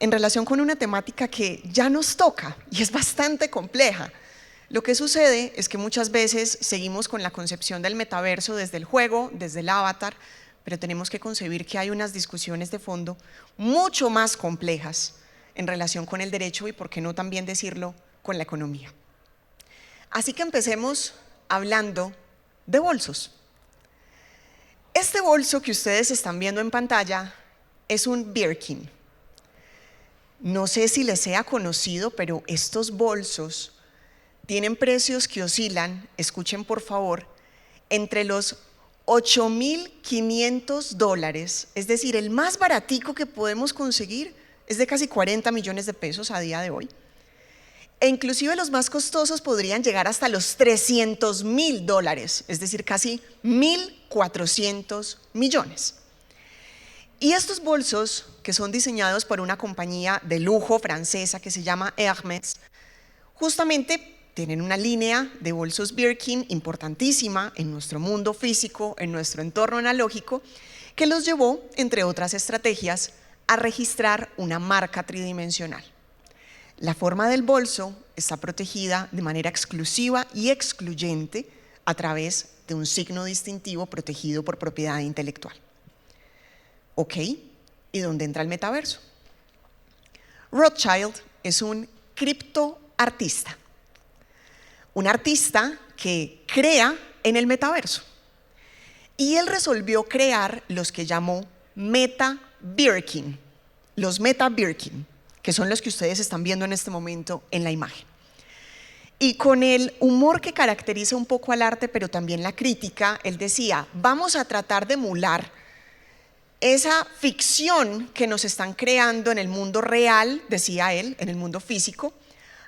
en relación con una temática que ya nos toca y es bastante compleja. Lo que sucede es que muchas veces seguimos con la concepción del metaverso desde el juego, desde el avatar, pero tenemos que concebir que hay unas discusiones de fondo mucho más complejas en relación con el derecho y, por qué no también decirlo, con la economía. Así que empecemos hablando de bolsos. Este bolso que ustedes están viendo en pantalla es un Birkin. No sé si les sea conocido, pero estos bolsos tienen precios que oscilan, escuchen por favor, entre los $8.500, es decir, el más baratico que podemos conseguir es de casi 40 millones de pesos a día de hoy. E inclusive los más costosos podrían llegar hasta los $300.000, es decir, casi 1.400 millones. Y estos bolsos, que son diseñados por una compañía de lujo francesa que se llama Hermès, justamente tienen una línea de bolsos Birkin importantísima en nuestro mundo físico, en nuestro entorno analógico, que los llevó, entre otras estrategias, a registrar una marca tridimensional. La forma del bolso está protegida de manera exclusiva y excluyente a través de un signo distintivo protegido por propiedad intelectual. ¿Ok? ¿Y dónde entra el metaverso? Rothschild es un criptoartista, un artista que crea en el metaverso. Y él resolvió crear los que llamó Meta Birkin, los Meta Birkin, que son los que ustedes están viendo en este momento en la imagen. Y con el humor que caracteriza un poco al arte, pero también la crítica, él decía, vamos a tratar de emular esa ficción que nos están creando en el mundo real, decía él, en el mundo físico,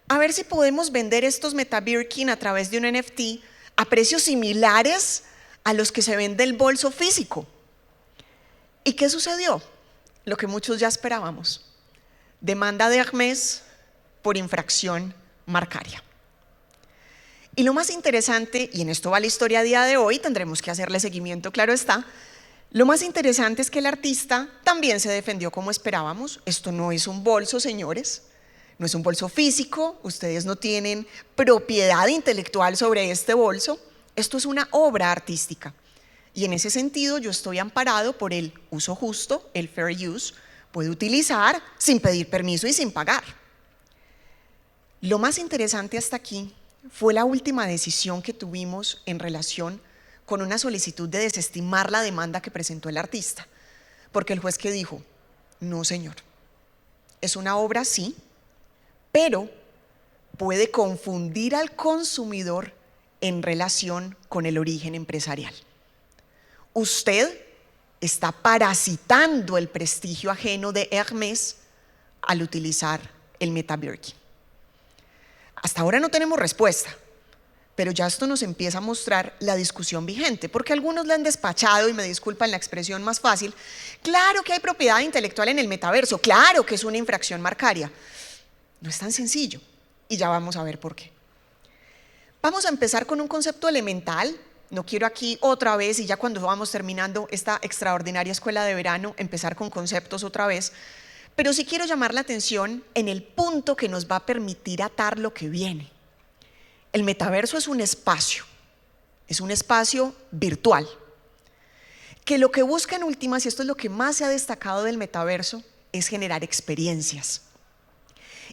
a ver si podemos vender estos Meta Birkin a través de un NFT a precios similares a los que se vende el bolso físico. ¿Y qué sucedió? Lo que muchos ya esperábamos. Demanda de Hermès por infracción marcaria. Y lo más interesante, y en esto va la historia a día de hoy, tendremos que hacerle seguimiento, claro está, lo más interesante es que el artista también se defendió como esperábamos. Esto no es un bolso, señores, no es un bolso físico, ustedes no tienen propiedad intelectual sobre este bolso, esto es una obra artística. Y en ese sentido yo estoy amparado por el uso justo, el fair use, puede utilizar sin pedir permiso y sin pagar. Lo más interesante hasta aquí fue la última decisión que tuvimos en relación con una solicitud de desestimar la demanda que presentó el artista, porque el juez que dijo, no señor, es una obra sí, pero puede confundir al consumidor en relación con el origen empresarial. Usted está parasitando el prestigio ajeno de Hermès al utilizar el Meta Birkin. Hasta ahora no tenemos respuesta, pero ya esto nos empieza a mostrar la discusión vigente, porque algunos la han despachado, y me disculpan la expresión más fácil, claro que hay propiedad intelectual en el metaverso, claro que es una infracción marcaria. No es tan sencillo, y ya vamos a ver por qué. Vamos a empezar con un concepto elemental. No quiero aquí otra vez, y ya cuando vamos terminando esta extraordinaria escuela de verano, empezar con conceptos otra vez, pero sí quiero llamar la atención en el punto que nos va a permitir atar lo que viene. El metaverso es un espacio virtual, que lo que busca en últimas, y esto es lo que más se ha destacado del metaverso, es generar experiencias.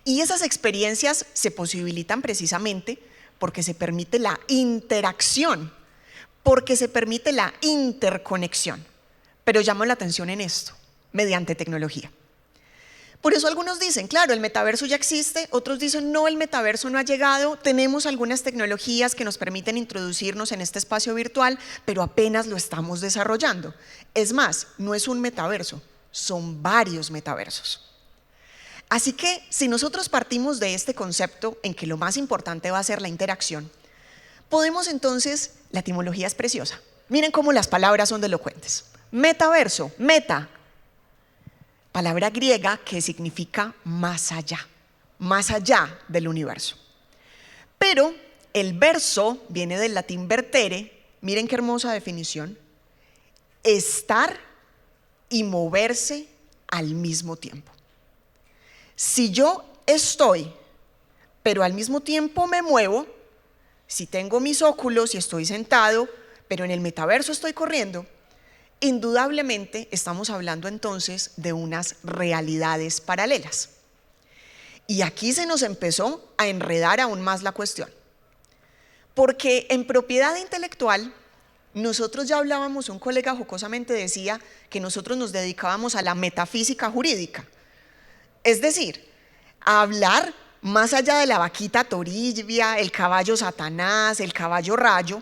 Y esas experiencias se posibilitan precisamente porque se permite la interacción, porque se permite la interconexión. Pero llamo la atención en esto, mediante tecnología. Por eso algunos dicen, claro, el metaverso ya existe, otros dicen, no, el metaverso no ha llegado, tenemos algunas tecnologías que nos permiten introducirnos en este espacio virtual, pero apenas lo estamos desarrollando. Es más, no es un metaverso, son varios metaversos. Así que si nosotros partimos de este concepto en que lo más importante va a ser la interacción, podemos entonces, la etimología es preciosa, miren cómo las palabras son elocuentes. Metaverso, meta, palabra griega que significa más allá del universo. Pero el verso viene del latín vertere, miren qué hermosa definición, estar y moverse al mismo tiempo. Si yo estoy, pero al mismo tiempo me muevo, si tengo mis óculos y estoy sentado, pero en el metaverso estoy corriendo, indudablemente estamos hablando entonces de unas realidades paralelas. Y aquí se nos empezó a enredar aún más la cuestión. Porque en propiedad intelectual, nosotros ya hablábamos, un colega jocosamente decía que nosotros nos dedicábamos a la metafísica jurídica. Es decir, a hablar más allá de la vaquita toribia, el caballo Satanás, el caballo rayo.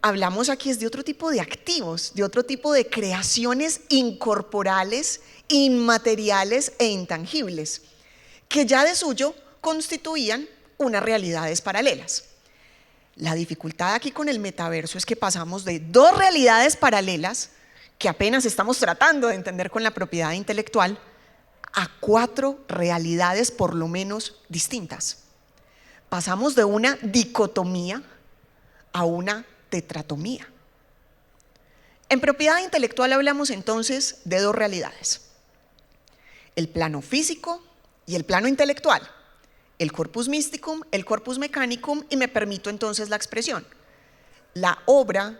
Hablamos aquí es de otro tipo de activos, de otro tipo de creaciones incorporales, inmateriales e intangibles, que ya de suyo constituían unas realidades paralelas. La dificultad aquí con el metaverso es que pasamos de dos realidades paralelas, que apenas estamos tratando de entender con la propiedad intelectual, a 4 realidades por lo menos distintas. Pasamos de una dicotomía a una tetratomía. En propiedad intelectual hablamos entonces de 2 realidades: el plano físico y el plano intelectual, el corpus mysticum, el corpus mechanicum, y me permito entonces la expresión. La obra,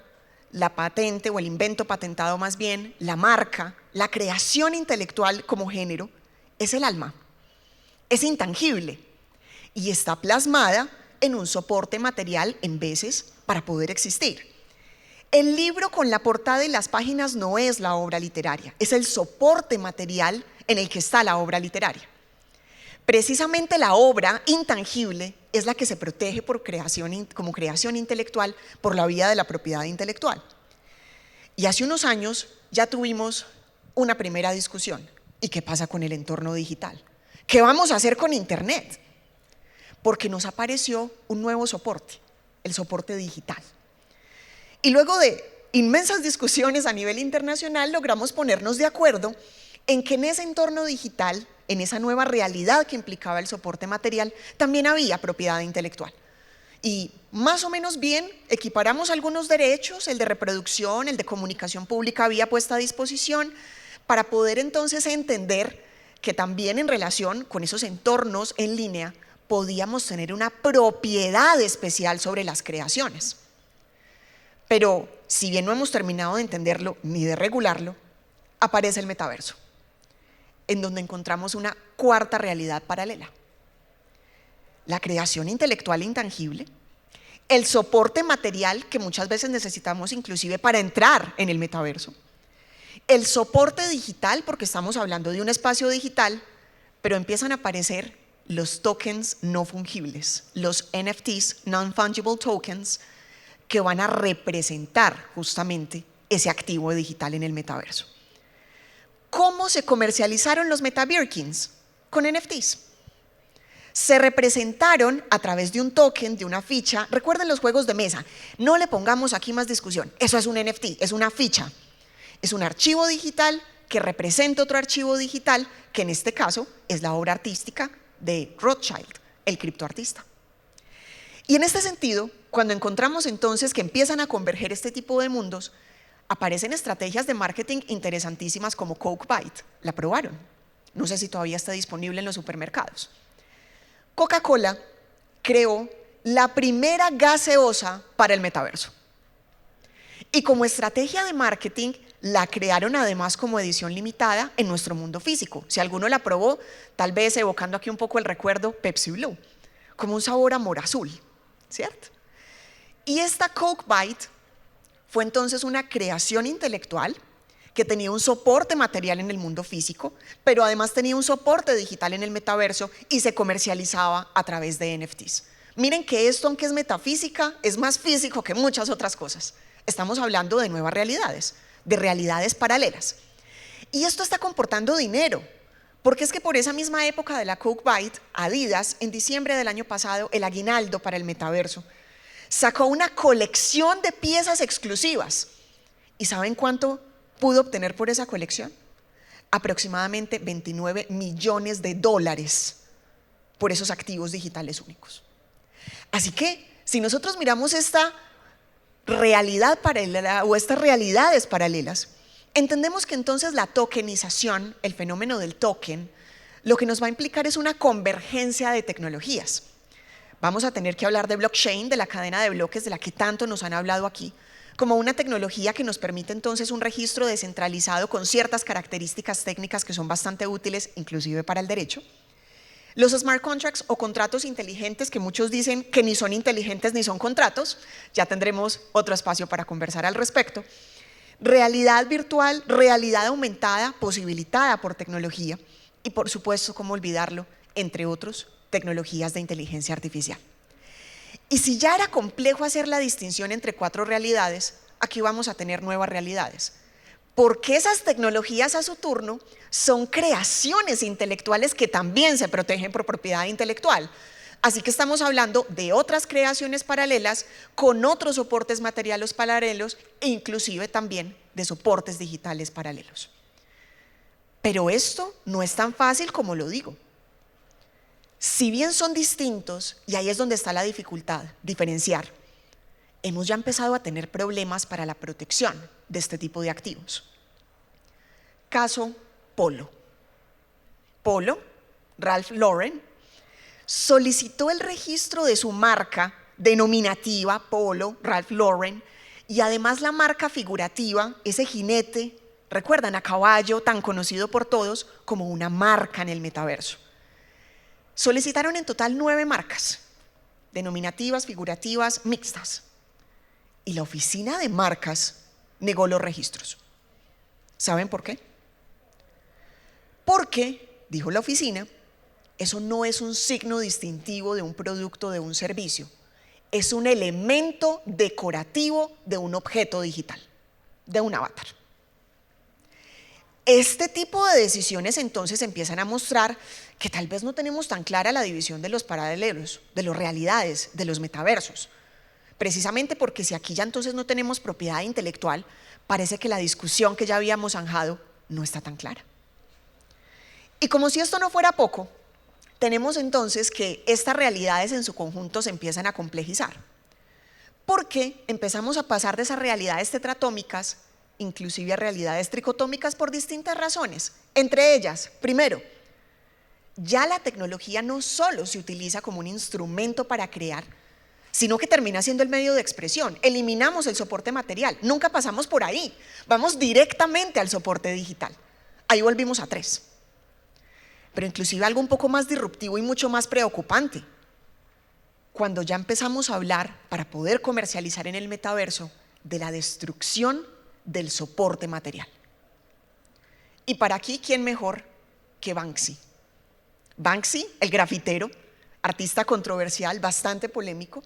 la patente o el invento patentado más bien, la marca, la creación intelectual como género, es el alma, es intangible y está plasmada en un soporte material en veces para poder existir. El libro con la portada y las páginas no es la obra literaria, es el soporte material en el que está la obra literaria. Precisamente la obra intangible es la que se protege por como creación intelectual por la vía de la propiedad intelectual. Y hace unos años ya tuvimos una primera discusión. ¿Y qué pasa con el entorno digital? ¿Qué vamos a hacer con Internet? Porque nos apareció un nuevo soporte, el soporte digital. Y luego de inmensas discusiones a nivel internacional logramos ponernos de acuerdo en que en ese entorno digital, en esa nueva realidad que implicaba el soporte material, también había propiedad intelectual. Y más o menos bien equiparamos algunos derechos, el de reproducción, el de comunicación pública había puesta a disposición, para poder entonces entender que también en relación con esos entornos en línea podíamos tener una propiedad especial sobre las creaciones. Pero si bien no hemos terminado de entenderlo ni de regularlo, aparece el metaverso, en donde encontramos una 4ª realidad paralela: la creación intelectual intangible, el soporte material que muchas veces necesitamos inclusive para entrar en el metaverso, el soporte digital, porque estamos hablando de un espacio digital, pero empiezan a aparecer los tokens no fungibles, los NFTs, Non-Fungible Tokens, que van a representar justamente ese activo digital en el metaverso. ¿Cómo se comercializaron los MetaBirkins? Con NFTs. Se representaron a través de un token, de una ficha. Recuerden los juegos de mesa, no le pongamos aquí más discusión, eso es un NFT, es una ficha. Es un archivo digital que representa otro archivo digital, que en este caso es la obra artística de Rothschild, el criptoartista. Y en este sentido, cuando encontramos entonces que empiezan a converger este tipo de mundos, aparecen estrategias de marketing interesantísimas como Coke Bite. La probaron. No sé si todavía está disponible en los supermercados. Coca-Cola creó la primera gaseosa para el metaverso. Y como estrategia de marketing, la crearon además como edición limitada en nuestro mundo físico. Si alguno la probó, tal vez evocando aquí un poco el recuerdo, Pepsi Blue, como un sabor amor azul, ¿cierto? Y esta Coke Bite fue entonces una creación intelectual que tenía un soporte material en el mundo físico, pero además tenía un soporte digital en el metaverso y se comercializaba a través de NFTs. Miren que esto, aunque es metafísica, es más físico que muchas otras cosas. Estamos hablando de nuevas realidades, de realidades paralelas. Y esto está comportando dinero, porque es que por esa misma época de la Coke Bite, Adidas, en diciembre del año pasado, el aguinaldo para el metaverso, sacó una colección de piezas exclusivas. ¿Y saben cuánto pudo obtener por esa colección? Aproximadamente 29 millones de dólares por esos activos digitales únicos. Así que, si nosotros miramos esta realidad paralela o estas realidades paralelas, entendemos que entonces la tokenización, el fenómeno del token, lo que nos va a implicar es una convergencia de tecnologías. Vamos a tener que hablar de blockchain, de la cadena de bloques de la que tanto nos han hablado aquí, como una tecnología que nos permite entonces un registro descentralizado con ciertas características técnicas que son bastante útiles, inclusive para el derecho. Los smart contracts o contratos inteligentes, que muchos dicen que ni son inteligentes ni son contratos, ya tendremos otro espacio para conversar al respecto. Realidad virtual, realidad aumentada, posibilitada por tecnología y por supuesto, cómo olvidarlo, entre otros, tecnologías de inteligencia artificial. Y si ya era complejo hacer la distinción entre 4 realidades, aquí vamos a tener nuevas realidades. Porque esas tecnologías a su turno son creaciones intelectuales que también se protegen por propiedad intelectual. Así que estamos hablando de otras creaciones paralelas con otros soportes materiales paralelos e inclusive también de soportes digitales paralelos. Pero esto no es tan fácil como lo digo. Si bien son distintos, y ahí es donde está la dificultad, diferenciar, hemos ya empezado a tener problemas para la protección de este tipo de activos. Caso Polo. Polo, Ralph Lauren, solicitó el registro de su marca denominativa, Polo, Ralph Lauren, y además la marca figurativa, ese jinete, recuerdan, a caballo, tan conocido por todos, como una marca en el metaverso. Solicitaron en total 9 marcas, denominativas, figurativas, mixtas. Y la oficina de marcas negó los registros. ¿Saben por qué? Porque, dijo la oficina, eso no es un signo distintivo de un producto o de un servicio. Es un elemento decorativo de un objeto digital, de un avatar. Este tipo de decisiones entonces empiezan a mostrar que tal vez no tenemos tan clara la división de los paralelos, de las realidades, de los metaversos. Precisamente porque si aquí ya entonces no tenemos propiedad intelectual, parece que la discusión que ya habíamos zanjado no está tan clara. Y como si esto no fuera poco, tenemos entonces que estas realidades en su conjunto se empiezan a complejizar. Porque empezamos a pasar de esas realidades tetratómicas inclusive a realidades tricotómicas por distintas razones. Entre ellas, primero, ya la tecnología no solo se utiliza como un instrumento para crear, sino que termina siendo el medio de expresión. Eliminamos el soporte material, nunca pasamos por ahí, vamos directamente al soporte digital. Ahí volvimos a 3. Pero inclusive algo un poco más disruptivo y mucho más preocupante. Cuando ya empezamos a hablar, para poder comercializar en el metaverso, de la destrucción del soporte material. Y para aquí, ¿quién mejor que Banksy? Banksy, el grafitero, artista controversial, bastante polémico,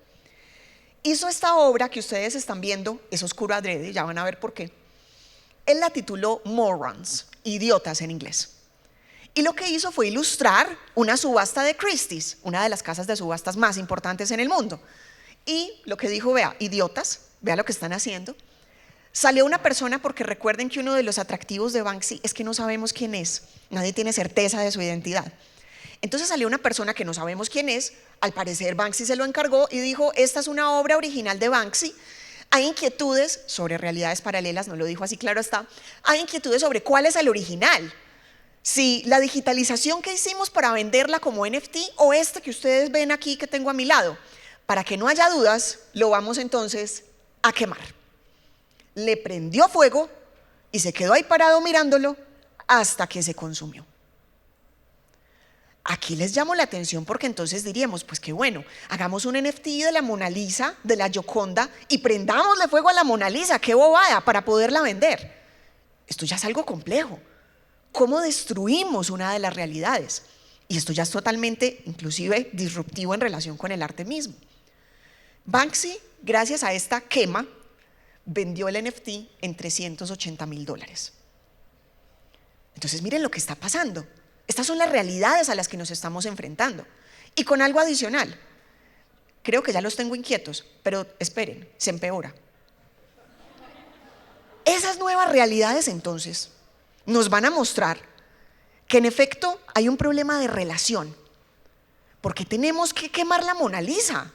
hizo esta obra que ustedes están viendo, es oscuro adrede, ya van a ver por qué. Él la tituló Morons, idiotas en inglés. Y lo que hizo fue ilustrar una subasta de Christie's, una de las casas de subastas más importantes en el mundo. Y lo que dijo, vea, idiotas, vea lo que están haciendo. Salió una persona, porque recuerden que uno de los atractivos de Banksy es que no sabemos quién es, nadie tiene certeza de su identidad. Entonces salió una persona que no sabemos quién es, al parecer Banksy se lo encargó y dijo, esta es una obra original de Banksy. Hay inquietudes sobre realidades paralelas, no lo dijo así, claro está, hay inquietudes sobre cuál es el original. Si la digitalización que hicimos para venderla como NFT o este que ustedes ven aquí que tengo a mi lado, para que no haya dudas, lo vamos entonces a quemar. Le prendió fuego y se quedó ahí parado mirándolo hasta que se consumió. Aquí les llamo la atención porque entonces diríamos, pues qué bueno, hagamos un NFT de la Mona Lisa, de la Gioconda y prendámosle fuego a la Mona Lisa, qué bobada, para poderla vender. Esto ya es algo complejo. ¿Cómo destruimos una de las realidades? Y esto ya es totalmente, inclusive, disruptivo en relación con el arte mismo. Banksy, gracias a esta quema, vendió el NFT en $380,000. Entonces miren lo que está pasando. Estas son las realidades a las que nos estamos enfrentando. Y con algo adicional, creo que ya los tengo inquietos, pero esperen, se empeora. Esas nuevas realidades entonces nos van a mostrar que en efecto hay un problema de relación. ¿Por qué tenemos que quemar la Mona Lisa?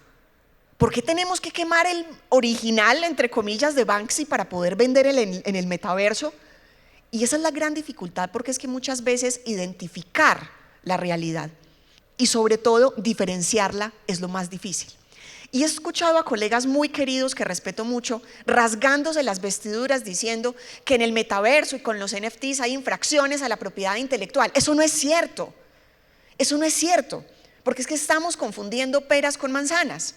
¿Por qué tenemos que quemar el original, entre comillas, de Banksy para poder vender en el metaverso? Y esa es la gran dificultad, porque es que muchas veces identificar la realidad. Y sobre todo, diferenciarla es lo más difícil. Y he escuchado a colegas muy queridos que respeto mucho, rasgándose las vestiduras diciendo que en el metaverso y con los NFTs hay infracciones a la propiedad intelectual. Eso no es cierto. Eso no es cierto, porque es que estamos confundiendo peras con manzanas.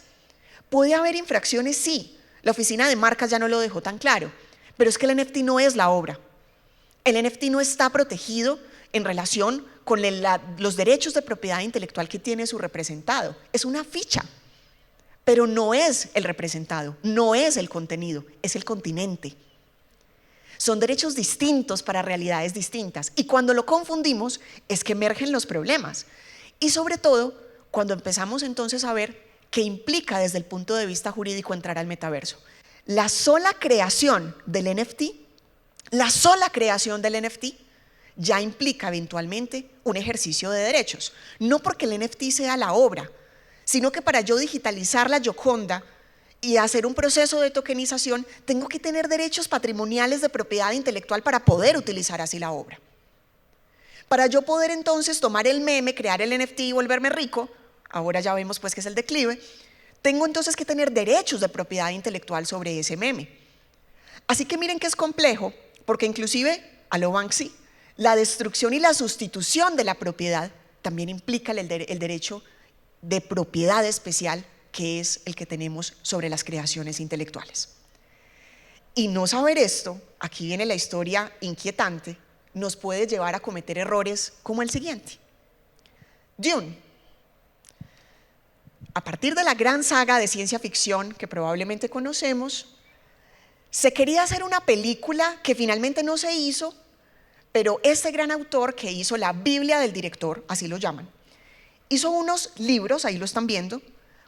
¿Puede haber infracciones? Sí. La oficina de marcas ya no lo dejó tan claro, pero es que el NFT no es la obra. El NFT no está protegido en relación con los derechos de propiedad intelectual que tiene su representado. Es una ficha, pero no es el representado, no es el contenido, es el continente. Son derechos distintos para realidades distintas, y cuando lo confundimos es que emergen los problemas. Y sobre todo, cuando empezamos entonces a ver qué implica desde el punto de vista jurídico entrar al metaverso. La sola creación del NFT ya implica eventualmente un ejercicio de derechos. No porque el NFT sea la obra, sino que para yo digitalizar la Gioconda y hacer un proceso de tokenización, tengo que tener derechos patrimoniales de propiedad intelectual para poder utilizar así la obra. Para yo poder entonces tomar el meme, crear el NFT y volverme rico, ahora ya vemos pues que es el declive, tengo entonces que tener derechos de propiedad intelectual sobre ese meme. Así que miren que es complejo, porque inclusive, a lo Banksy, la destrucción y la sustitución de la propiedad también implica el derecho de propiedad especial, que es el que tenemos sobre las creaciones intelectuales. Y no saber esto, aquí viene la historia inquietante, nos puede llevar a cometer errores como el siguiente. Dune. A partir de la gran saga de ciencia ficción que probablemente conocemos, se quería hacer una película que finalmente no se hizo, pero este gran autor que hizo la Biblia del director, así lo llaman, hizo unos libros, ahí lo están viendo,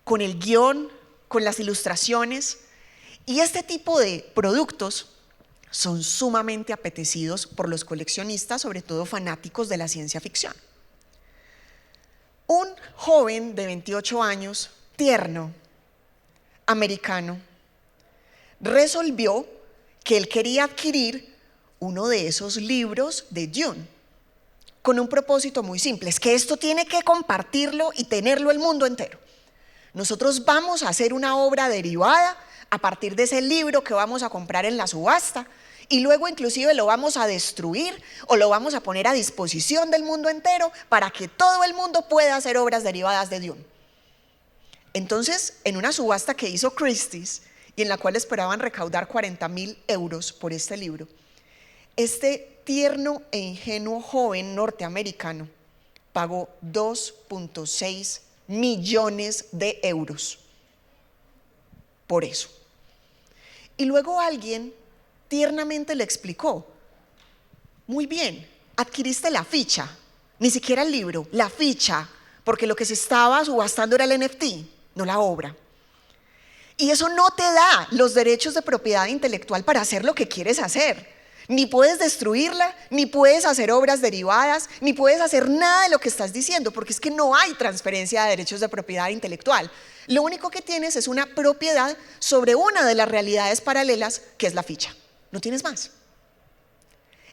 con el guión, con las ilustraciones, y este tipo de productos son sumamente apetecidos por los coleccionistas, sobre todo fanáticos de la ciencia ficción. Un joven de 28 años, tierno, americano, resolvió que él quería adquirir uno de esos libros de Dune, con un propósito muy simple, es que esto tiene que compartirlo y tenerlo el mundo entero. Nosotros vamos a hacer una obra derivada a partir de ese libro que vamos a comprar en la subasta, y luego inclusive lo vamos a destruir o lo vamos a poner a disposición del mundo entero para que todo el mundo pueda hacer obras derivadas de Dune. Entonces, en una subasta que hizo Christie's y en la cual esperaban recaudar 40.000 euros por este libro, este tierno e ingenuo joven norteamericano pagó 2.6 millones de euros por eso. Y luego alguien tiernamente le explicó: muy bien, adquiriste la ficha, ni siquiera el libro, la ficha, porque lo que se estaba subastando era el NFT, no la obra. Y eso no te da los derechos de propiedad intelectual para hacer lo que quieres hacer. Ni puedes destruirla, ni puedes hacer obras derivadas, ni puedes hacer nada de lo que estás diciendo, porque es que no hay transferencia de derechos de propiedad intelectual. Lo único que tienes es una propiedad sobre una de las realidades paralelas, que es la ficha. No tienes más.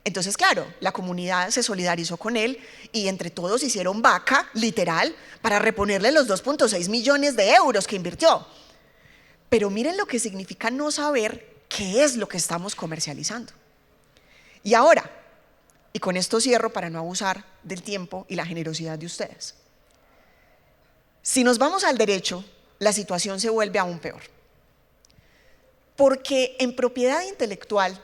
Entonces, claro, la comunidad se solidarizó con él y entre todos hicieron vaca, literal, para reponerle los 2.6 millones de euros que invirtió. Pero miren lo que significa no saber qué es lo que estamos comercializando. Y ahora, y con esto cierro para no abusar del tiempo y la generosidad de ustedes, si nos vamos al derecho, la situación se vuelve aún peor. Porque en propiedad intelectual,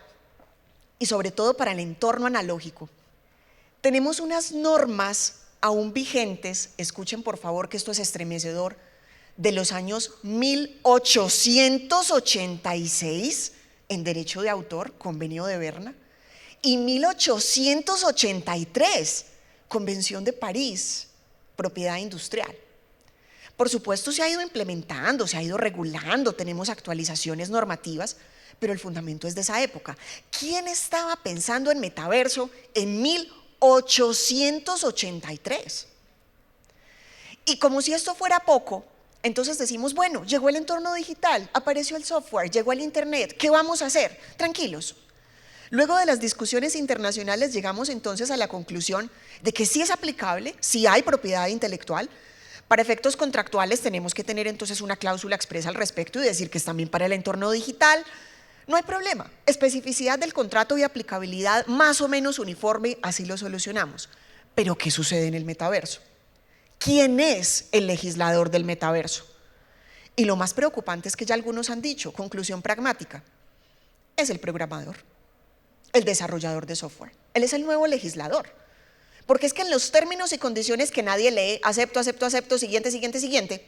y sobre todo para el entorno analógico, tenemos unas normas aún vigentes, escuchen por favor que esto es estremecedor, de los años 1886 en derecho de autor, Convenio de Berna, y 1883, Convención de París, propiedad industrial. Por supuesto se ha ido implementando, se ha ido regulando, tenemos actualizaciones normativas, pero el fundamento es de esa época. ¿Quién estaba pensando en metaverso en 1883? Y como si esto fuera poco, entonces decimos, bueno, llegó el entorno digital, apareció el software, llegó el internet, ¿qué vamos a hacer? Tranquilos. Luego de las discusiones internacionales llegamos entonces a la conclusión de que sí es aplicable, sí hay propiedad intelectual. Para efectos contractuales tenemos que tener entonces una cláusula expresa al respecto y decir que es también para el entorno digital. No hay problema, especificidad del contrato y aplicabilidad más o menos uniforme, así lo solucionamos. Pero ¿qué sucede en el metaverso? ¿Quién es el legislador del metaverso? Y lo más preocupante es que ya algunos han dicho, conclusión pragmática, es el programador, el desarrollador de software. Él es el nuevo legislador. Porque es que en los términos y condiciones que nadie lee, acepto, acepto, acepto, siguiente, siguiente, siguiente,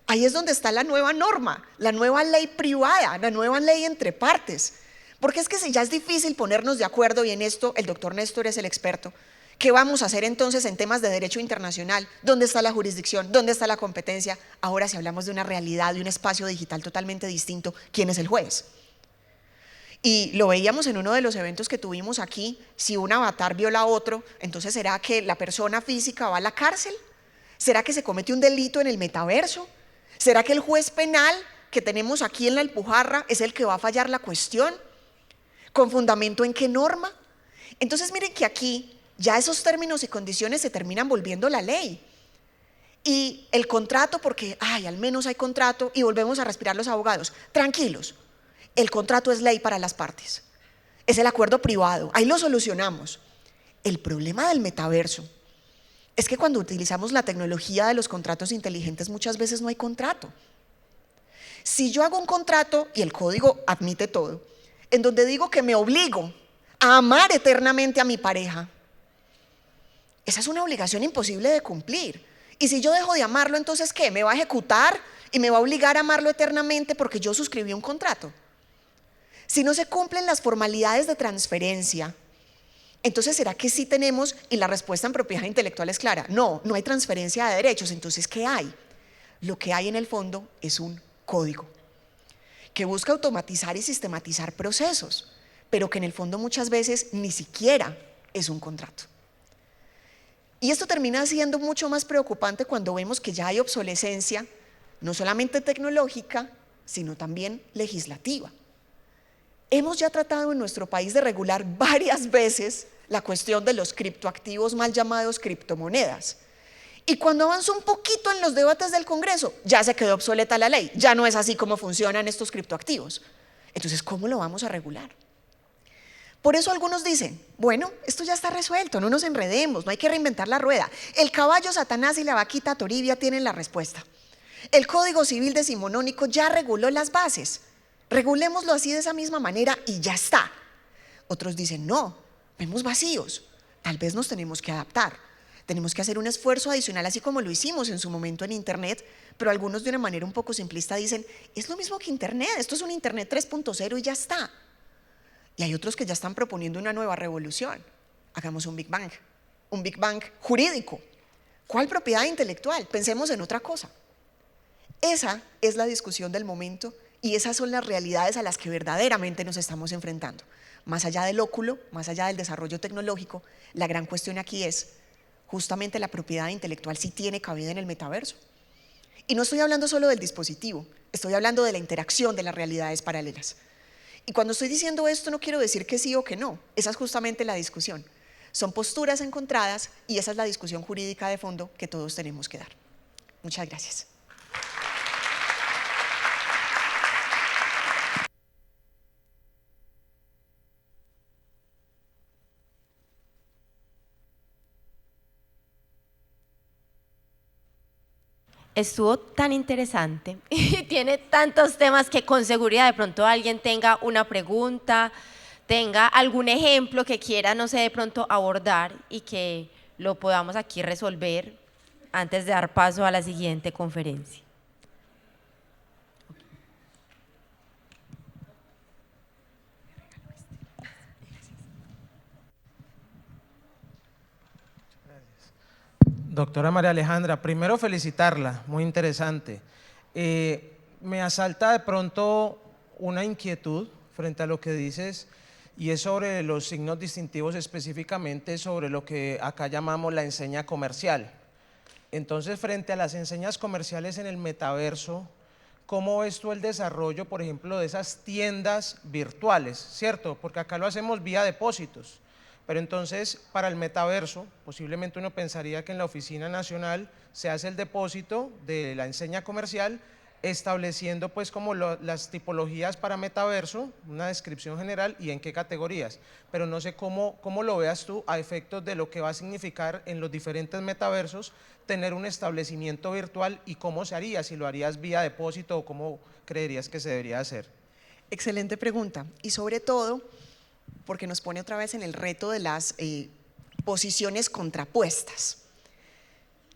ahí es donde está la nueva norma, la nueva ley privada, la nueva ley entre partes. Porque es que si ya es difícil ponernos de acuerdo, y en esto el doctor Néstor es el experto, ¿qué vamos a hacer entonces en temas de derecho internacional? ¿Dónde está la jurisdicción? ¿Dónde está la competencia? Ahora, si hablamos de una realidad, de un espacio digital totalmente distinto, ¿quién es el juez? Y lo veíamos en uno de los eventos que tuvimos aquí, si un avatar viola a otro, entonces ¿será que la persona física va a la cárcel? ¿Será que se comete un delito en el metaverso? ¿Será que el juez penal que tenemos aquí en la Alpujarra es el que va a fallar la cuestión? ¿Con fundamento en qué norma? Entonces miren que aquí ya esos términos y condiciones se terminan volviendo la ley. Y el contrato, porque al menos hay contrato, y volvemos a respirar los abogados, tranquilos, el contrato es ley para las partes, es el acuerdo privado, ahí lo solucionamos. El problema del metaverso es que cuando utilizamos la tecnología de los contratos inteligentes muchas veces no hay contrato. Si yo hago un contrato, y el código admite todo, en donde digo que me obligo a amar eternamente a mi pareja, esa es una obligación imposible de cumplir. Y si yo dejo de amarlo, entonces ¿qué? ¿Me va a ejecutar y me va a obligar a amarlo eternamente porque yo suscribí un contrato? Si no se cumplen las formalidades de transferencia, entonces ¿será que sí tenemos? Y la respuesta en propiedad intelectual es clara, no, no hay transferencia de derechos. Entonces ¿qué hay? Lo que hay en el fondo es un código que busca automatizar y sistematizar procesos, pero que en el fondo muchas veces ni siquiera es un contrato. Y esto termina siendo mucho más preocupante cuando vemos que ya hay obsolescencia, no solamente tecnológica, sino también legislativa. Hemos ya tratado en nuestro país de regular varias veces la cuestión de los criptoactivos, mal llamados criptomonedas. Y cuando avanza un poquito en los debates del Congreso, ya se quedó obsoleta la ley, ya no es así como funcionan estos criptoactivos. Entonces, ¿cómo lo vamos a regular? Por eso algunos dicen, bueno, esto ya está resuelto, no nos enredemos, no hay que reinventar la rueda. El caballo Satanás y la vaquita Toribia tienen la respuesta. El Código Civil Decimonónico ya reguló las bases. Regulémoslo así de esa misma manera y ya está. Otros dicen, no, vemos vacíos, tal vez nos tenemos que adaptar. Tenemos que hacer un esfuerzo adicional, así como lo hicimos en su momento en Internet, pero algunos de una manera un poco simplista dicen, es lo mismo que Internet, esto es un Internet 3.0 y ya está. Y hay otros que ya están proponiendo una nueva revolución. Hagamos un Big Bang jurídico. ¿Cuál propiedad intelectual? Pensemos en otra cosa. Esa es la discusión del momento y esas son las realidades a las que verdaderamente nos estamos enfrentando. Más allá del óculo, más allá del desarrollo tecnológico, la gran cuestión aquí es, justamente la propiedad intelectual sí tiene cabida en el metaverso. Y no estoy hablando solo del dispositivo, estoy hablando de la interacción de las realidades paralelas. Y cuando estoy diciendo esto no quiero decir que sí o que no, esa es justamente la discusión. Son posturas encontradas y esa es la discusión jurídica de fondo que todos tenemos que dar. Muchas gracias. Estuvo tan interesante y tiene tantos temas que con seguridad de pronto alguien tenga una pregunta, tenga algún ejemplo que quiera, no sé, de pronto abordar y que lo podamos aquí resolver antes de dar paso a la siguiente conferencia. Doctora María Alejandra, primero felicitarla, muy interesante. Me asalta de pronto una inquietud frente a lo que dices y es sobre los signos distintivos, específicamente sobre lo que acá llamamos la enseña comercial. Entonces, frente a las enseñas comerciales en el metaverso, ¿cómo ves tú el desarrollo, por ejemplo, de esas tiendas virtuales, cierto? Porque acá lo hacemos vía depósitos, pero entonces para el metaverso, posiblemente uno pensaría que en la oficina nacional se hace el depósito de la enseña comercial, estableciendo pues como las tipologías para metaverso, una descripción general y en qué categorías, pero no sé cómo lo veas tú a efectos de lo que va a significar en los diferentes metaversos tener un establecimiento virtual y cómo se haría, si lo harías vía depósito o cómo creerías que se debería hacer. Excelente pregunta, y sobre todo porque nos pone otra vez en el reto de las posiciones contrapuestas.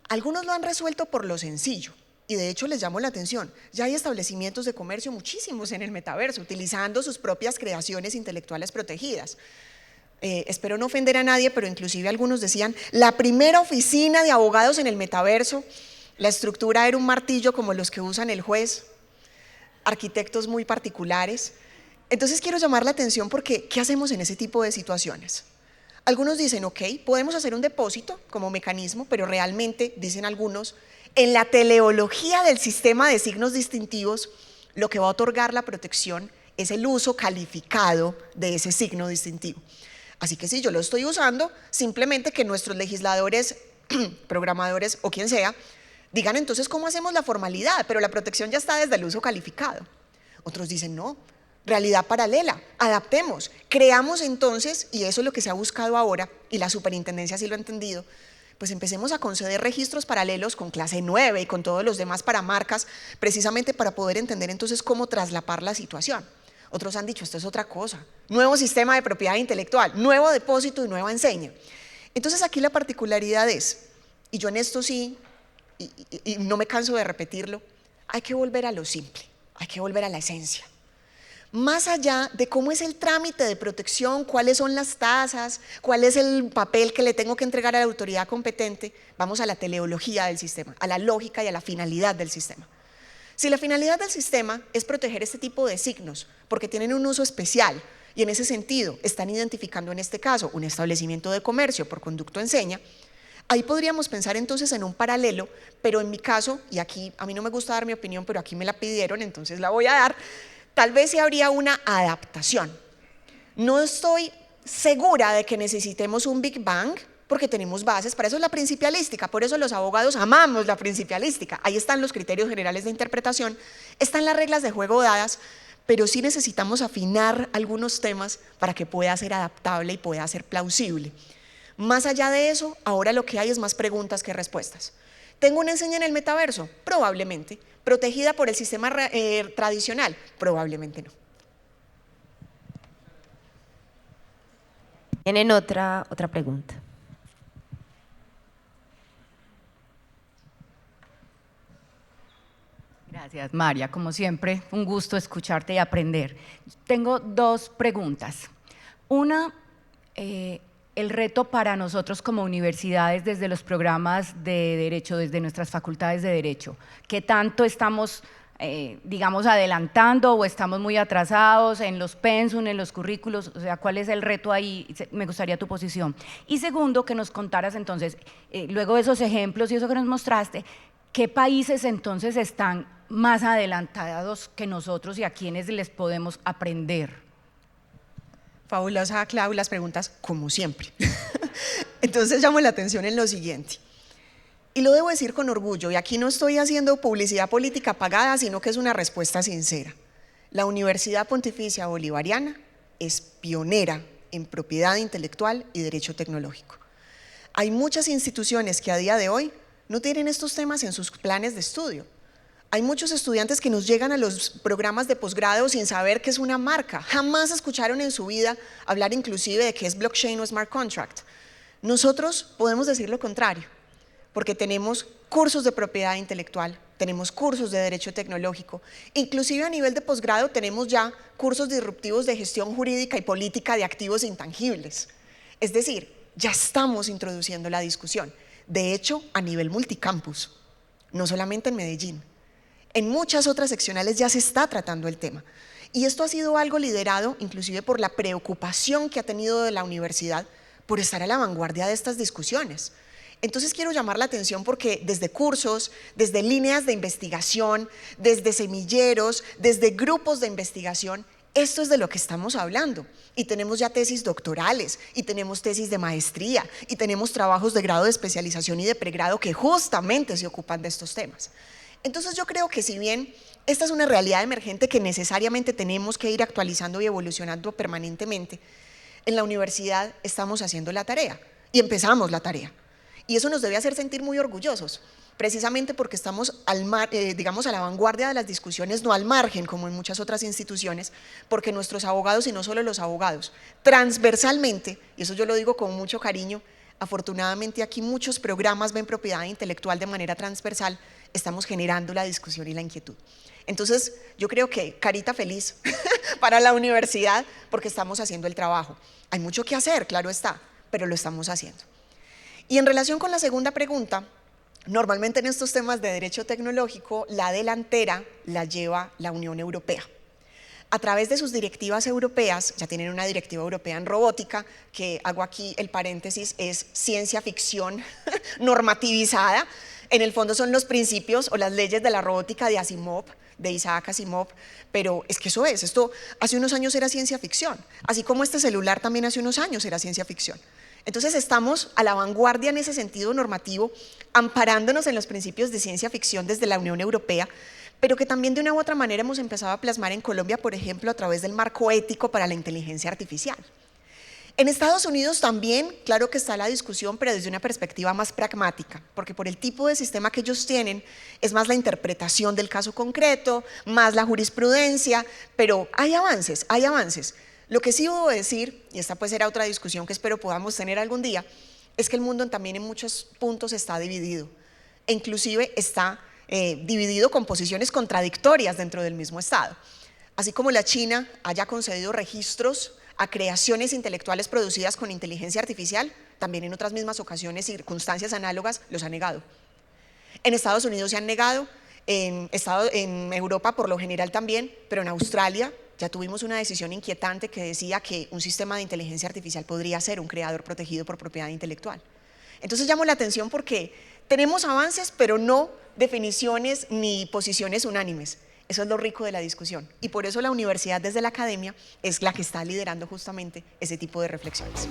Algunos lo han resuelto por lo sencillo, y de hecho les llamo la atención, ya hay establecimientos de comercio muchísimos en el metaverso, utilizando sus propias creaciones intelectuales protegidas. Espero no ofender a nadie, pero inclusive algunos decían, la primera oficina de abogados en el metaverso, la estructura era un martillo como los que usan el juez, arquitectos muy particulares. Entonces quiero llamar la atención porque, ¿qué hacemos en ese tipo de situaciones? Algunos dicen, ok, podemos hacer un depósito como mecanismo, pero realmente, dicen algunos, en la teleología del sistema de signos distintivos, lo que va a otorgar la protección es el uso calificado de ese signo distintivo. Así que si yo lo estoy usando, simplemente que nuestros legisladores, programadores o quien sea, digan entonces cómo hacemos la formalidad, pero la protección ya está desde el uso calificado. Otros dicen no, realidad paralela, adaptemos, creamos entonces, y eso es lo que se ha buscado ahora, y la superintendencia sí lo ha entendido, pues empecemos a conceder registros paralelos con clase 9 y con todos los demás para marcas, precisamente para poder entender entonces cómo traslapar la situación. Otros han dicho, esto es otra cosa, nuevo sistema de propiedad intelectual, nuevo depósito y nueva enseña. Entonces aquí la particularidad es, y yo en esto sí, y no me canso de repetirlo, hay que volver a lo simple, hay que volver a la esencia. Más allá de cómo es el trámite de protección, cuáles son las tasas, cuál es el papel que le tengo que entregar a la autoridad competente, vamos a la teleología del sistema, a la lógica y a la finalidad del sistema. Si la finalidad del sistema es proteger este tipo de signos porque tienen un uso especial y en ese sentido están identificando en este caso un establecimiento de comercio por conducto enseña, ahí podríamos pensar entonces en un paralelo, pero en mi caso, y aquí a mí no me gusta dar mi opinión, pero aquí me la pidieron, entonces la voy a dar, tal vez sí habría una adaptación. No estoy segura de que necesitemos un Big Bang, porque tenemos bases, para eso es la principialística, por eso los abogados amamos la principialística, ahí están los criterios generales de interpretación, están las reglas de juego dadas, pero sí necesitamos afinar algunos temas para que pueda ser adaptable y pueda ser plausible. Más allá de eso, ahora lo que hay es más preguntas que respuestas. ¿Tengo una enseña en el metaverso? Probablemente. ¿Protegida por el sistema tradicional? Probablemente no. ¿Tienen otra pregunta? Gracias, María. Como siempre, un gusto escucharte y aprender. Tengo dos preguntas. Una, el reto para nosotros como universidades desde los programas de Derecho, desde nuestras facultades de Derecho. ¿Qué tanto estamos, digamos, adelantando o estamos muy atrasados en los pensum, en los currículos? O sea, ¿cuál es el reto ahí? Me gustaría tu posición. Y segundo, que nos contaras entonces, luego de esos ejemplos y eso que nos mostraste, ¿qué países entonces están más adelantados que nosotros y a quienes les podemos aprender? Fabulosa, Clau, las preguntas como siempre. Entonces llamo la atención en lo siguiente. Y lo debo decir con orgullo, y aquí no estoy haciendo publicidad política pagada, sino que es una respuesta sincera. La Universidad Pontificia Bolivariana es pionera en propiedad intelectual y derecho tecnológico. Hay muchas instituciones que a día de hoy no tienen estos temas en sus planes de estudio. Hay muchos estudiantes que nos llegan a los programas de posgrado sin saber qué es una marca. Jamás escucharon en su vida hablar inclusive de qué es blockchain o smart contract. Nosotros podemos decir lo contrario, porque tenemos cursos de propiedad intelectual, tenemos cursos de derecho tecnológico, inclusive a nivel de posgrado tenemos ya cursos disruptivos de gestión jurídica y política de activos intangibles. Es decir, ya estamos introduciendo la discusión. De hecho, a nivel multicampus, no solamente en Medellín. En muchas otras seccionales ya se está tratando el tema. Y esto ha sido algo liderado inclusive por la preocupación que ha tenido de la universidad por estar a la vanguardia de estas discusiones. Entonces quiero llamar la atención porque desde cursos, desde líneas de investigación, desde semilleros, desde grupos de investigación, esto es de lo que estamos hablando. Y tenemos ya tesis doctorales, y tenemos tesis de maestría, y tenemos trabajos de grado de especialización y de pregrado que justamente se ocupan de estos temas. Entonces yo creo que si bien esta es una realidad emergente que necesariamente tenemos que ir actualizando y evolucionando permanentemente, en la universidad estamos haciendo la tarea y empezamos la tarea. Y eso nos debe hacer sentir muy orgullosos, precisamente porque estamos digamos, a la vanguardia de las discusiones, no al margen como en muchas otras instituciones, porque nuestros abogados, y no solo los abogados, transversalmente, y eso yo lo digo con mucho cariño, afortunadamente aquí muchos programas ven propiedad intelectual de manera transversal, estamos generando la discusión y la inquietud. Entonces yo creo que carita feliz para la universidad porque estamos haciendo el trabajo. Hay mucho que hacer, claro está, pero lo estamos haciendo. Y en relación con la segunda pregunta, normalmente en estos temas de derecho tecnológico, la delantera la lleva la Unión Europea. A través de sus directivas europeas, ya tienen una directiva europea en robótica, que hago aquí el paréntesis, es ciencia ficción normativizada. En el fondo son los principios o las leyes de la robótica de Asimov, de Isaac Asimov, pero es que eso es, esto hace unos años era ciencia ficción, así como este celular también hace unos años era ciencia ficción. Entonces estamos a la vanguardia en ese sentido normativo, amparándonos en los principios de ciencia ficción desde la Unión Europea, pero que también de una u otra manera hemos empezado a plasmar en Colombia, por ejemplo, a través del marco ético para la inteligencia artificial. En Estados Unidos también, claro que está la discusión, pero desde una perspectiva más pragmática, porque por el tipo de sistema que ellos tienen, es más la interpretación del caso concreto, más la jurisprudencia, pero hay avances, hay avances. Lo que sí debo decir, y esta pues será otra discusión que espero podamos tener algún día, es que el mundo también en muchos puntos está dividido, e inclusive está dividido con posiciones contradictorias dentro del mismo Estado. Así como la China haya concedido registros a creaciones intelectuales producidas con inteligencia artificial, también en otras mismas ocasiones y circunstancias análogas los ha negado. En Estados Unidos se han negado, en Europa por lo general también, pero en Australia ya tuvimos una decisión inquietante que decía que un sistema de inteligencia artificial podría ser un creador protegido por propiedad intelectual. Entonces llamo la atención porque tenemos avances, pero no definiciones ni posiciones unánimes. Eso es lo rico de la discusión y por eso la universidad desde la academia es la que está liderando justamente ese tipo de reflexiones.